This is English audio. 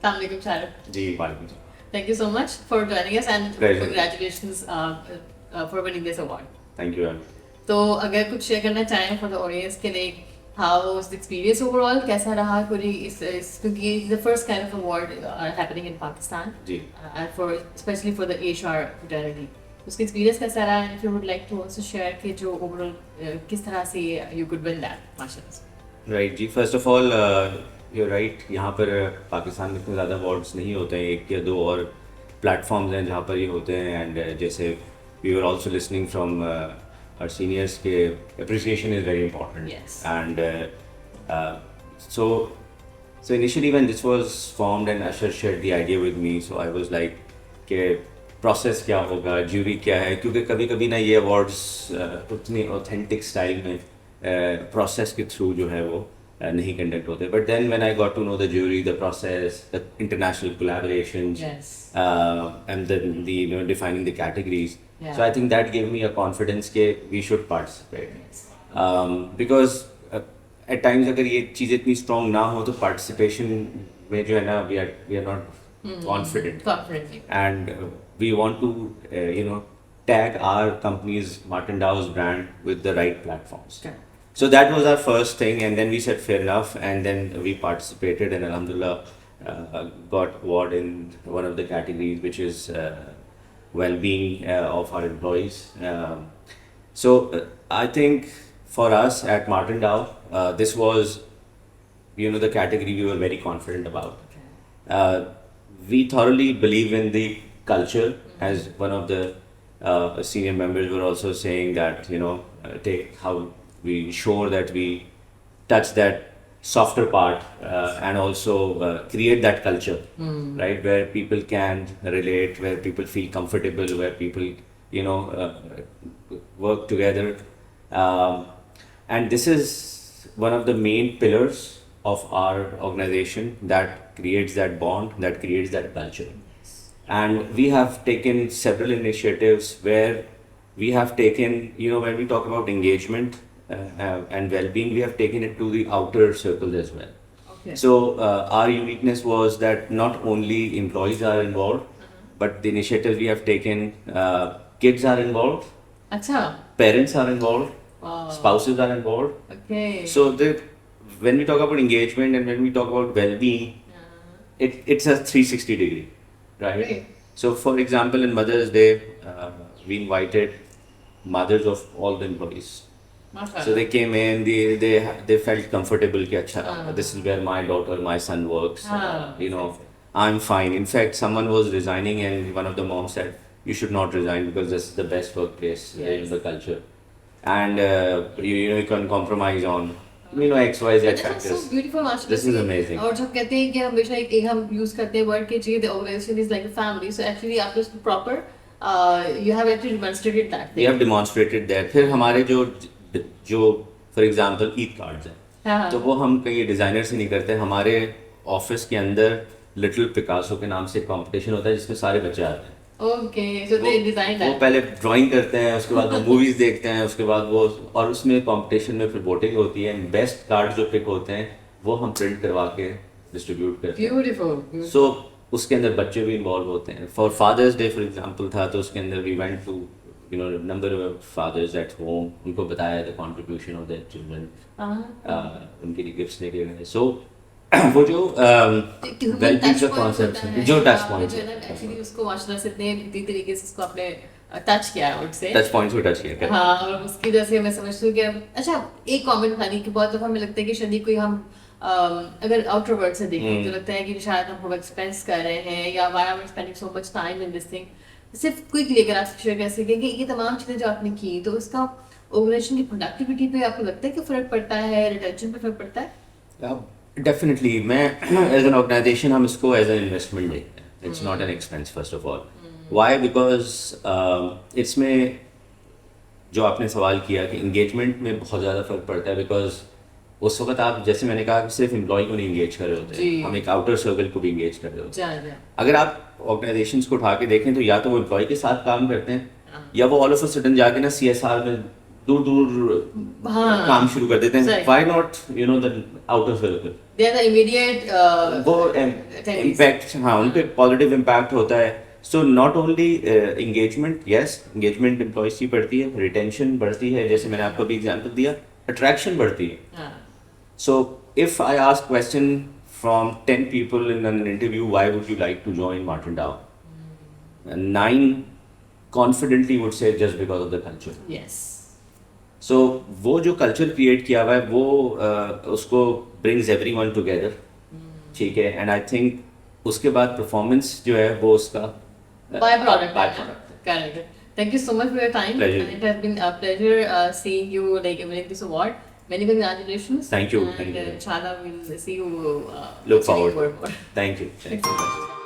Assalamualaikum Shahrukh. जी वालेकुम सलाम। Thank you so much for joining us and Pleasure. congratulations for winning this award. Thank you. तो अगर कुछ share करना चाहें for the audience के लिए, how was the experience overall? कैसा रहा पूरी इस क्योंकि the first kind of award happening in Pakistan. Ji And for especially for the HR fraternity. उसका experience कैसा रहा? And if you would like to also share कि जो overall किस तरह से you could win that, माशाल्लाह. राइट जी। First of all you right, यहाँ पर पाकिस्तान में इतने ज़्यादा अवार्ड्स नहीं होते हैं, एक या दो और प्लेटफॉर्म्स हैं जहाँ पर ये होते हैं। एंड जैसे we are also listening from our seniors के appreciation is very important. Yes. And so initially when this was formed and Asher shared the idea with me, so I was like कि process क्या होगा, jury क्या है, क्योंकि कभी कभी ना ये अवार्ड्स उतनी ऑथेंटिक स्टाइल में प्रोसेस के थ्रू जो है वो नहीं कंडक्ट होते। But then when I got to know the jury, the process, the international collaborations Yes. And the you know defining the categories, Yeah. so I think that gave me a confidence कि we should participate. Because at times अगर ये चीज़ इतनी strong ना हो तो participation में जो है ना we are not confident. Confidently. And we want to tag our company's Martin Dow's brand with the right platforms. Okay. So that was our first thing, and then we said fair enough, and then we participated, and alhamdulillah got award in one of the categories, which is well-being of our employees. So I think for us at Martin Dow, this was the category we were very confident about. We thoroughly believe in the culture, as one of the senior members were also saying that take how we ensure that we touch that softer part and also create that culture, right, where people can relate, where people feel comfortable, where people work together, and this is one of the main pillars of our organization that creates that bond, that creates that culture. And we have taken several initiatives where we have taken, when we talk about engagement and well-being, we have taken it to the outer circles as well. Okay. So our uniqueness was that not only employees are involved, but the initiatives we have taken, kids are involved, अच्छा. parents are involved, Wow. spouses are involved. Okay. So when we talk about engagement and when we talk about well-being, it's a 360 degree, right? Great. So for example, in Mother's Day, we invited mothers of all the employees. Mashallah. So they came in, they felt comfortable कि अच्छा, this is where my daughter, my son works. I'm fine. In fact, someone was resigning and one of the moms said, you should not resign because this is the best workplace in the culture. And you can compromise on X, Y, Z That's so factors. beautiful, माशाल्लाह. This is amazing. और जब कहते हैं कि हमेशा एक हम use करते हैं वर्ड के जी the organization is like a family, so actually आप लोग proper you have actually demonstrated that. We have demonstrated that. फिर हमारे जो फॉर एग्जांपल ईद कार्ड्स हैं, हाँ. तो वो हम कहीं डिज़ाइनर से नहीं करते। हमारे ऑफिस के अंदर लिटिल पिकासो के नाम से एक कंपटीशन होता है जिसमें सारे बच्चे आते हैं। Okay, so they designed वो that. पहले ड्राइंग करते हैं, उसके बाद वो मूवीज देखते हैं, उसके बाद वो और उसमें कंपटीशन में फिर वोटिंग होती है। बेस्ट कार्ड जो पिक होते हैं वो हम प्रिंट करवा के डिस्ट्रीब्यूट करते हैं। Beautiful. सो उसके अंदर बच्चे भी इन्वॉल्व होते हैं। For fathers day for example था, तो उसके अंदर we went to number of fathers at home, उनको बताया the contribution of their children, उनके लिए गिफ्ट्स लेके गए। सो वो जो वेलबींग का कॉन्सेप्ट है, जो टच पॉइंट्स एक्चुअली उसको माशाल्लाह से इतनी तरीके से उसको आपने टच किया है उससे। टच पॉइंट्स को टच किया। हाँ, और उसकी जैसे मैं समझती हूँ कि अच्छा एक कमेंट था कि बहुत दफा हमें लगता है कि शादी कोई हम अगर आउटर वर्ड से देखें तो लगता है कि शायद हम बहुत एक्सपेंस कर रहे हैं या why are spending so much time in this thing. सिर्फ क्विकली अगर आप शेयर कर सकें कि ये तमाम चीज़ें जो आपने की तो उसका ऑर्गेनाइजेशन की प्रोडक्टिविटी पे आपको लगता है कि फ़र्क पड़ता है, रिटेंशन पे फ़र्क पड़ता है? डेफिनेटली। मैं एज एन ऑर्गेनाइजेशन हम इसको एज एन इन्वेस्टमेंट देखते हैं। It's not an expense first of all. Why? Because इसमें जो आपने सवाल किया कि इंगेजमेंट में बहुत ज़्यादा फ़र्क पड़ता है, बिकॉज उस वक्त आप, जैसे मैंने कहा, सिर्फ एम्प्लॉय को नहीं इंगेज कर रहे होते हैं, हम एक आउटर सर्कल को भी इंगेज कर रहे होते हैं। अगर आप ऑर्गेनाइजेशंस को उठा के देखें तो या तो वो एम्प्लॉय के साथ काम करते हैं या वो ऑल ऑफ अ सडन जाके ना CSR में दूर दूर हाँ, काम शुरू कर देते हैं. Right. Why not, you know, the outer circle? they are the immediate वो attendees. इम्पैक्ट, हाँ, उन पे पॉजिटिव इम्पैक्ट होता है. So not only engagement, yes, engagement employees की बढ़ती है, रिटेंशन बढ़ती है, जैसे मैंने आपको भी एग्जांपल दिया, अट्रैक्शन बढ़ती है. हाँ, So if I ask question from 10 people in an interview, why would you like to join Martin Dow? And 9 confidently would say just because of the culture. yes. So वो जो culture create किया हुआ है वो उसको brings everyone together, ठीक है. And I think उसके बाद performance जो है वो उसका Byproduct. byproduct. Correct. Thank you so much for your time. Pleasure. And it has been a pleasure seeing you like winning this award. Many congratulations. Thank you. And Thank you. inshallah we'll see you. Look achieving forward. more. Thank you. Thank you so much.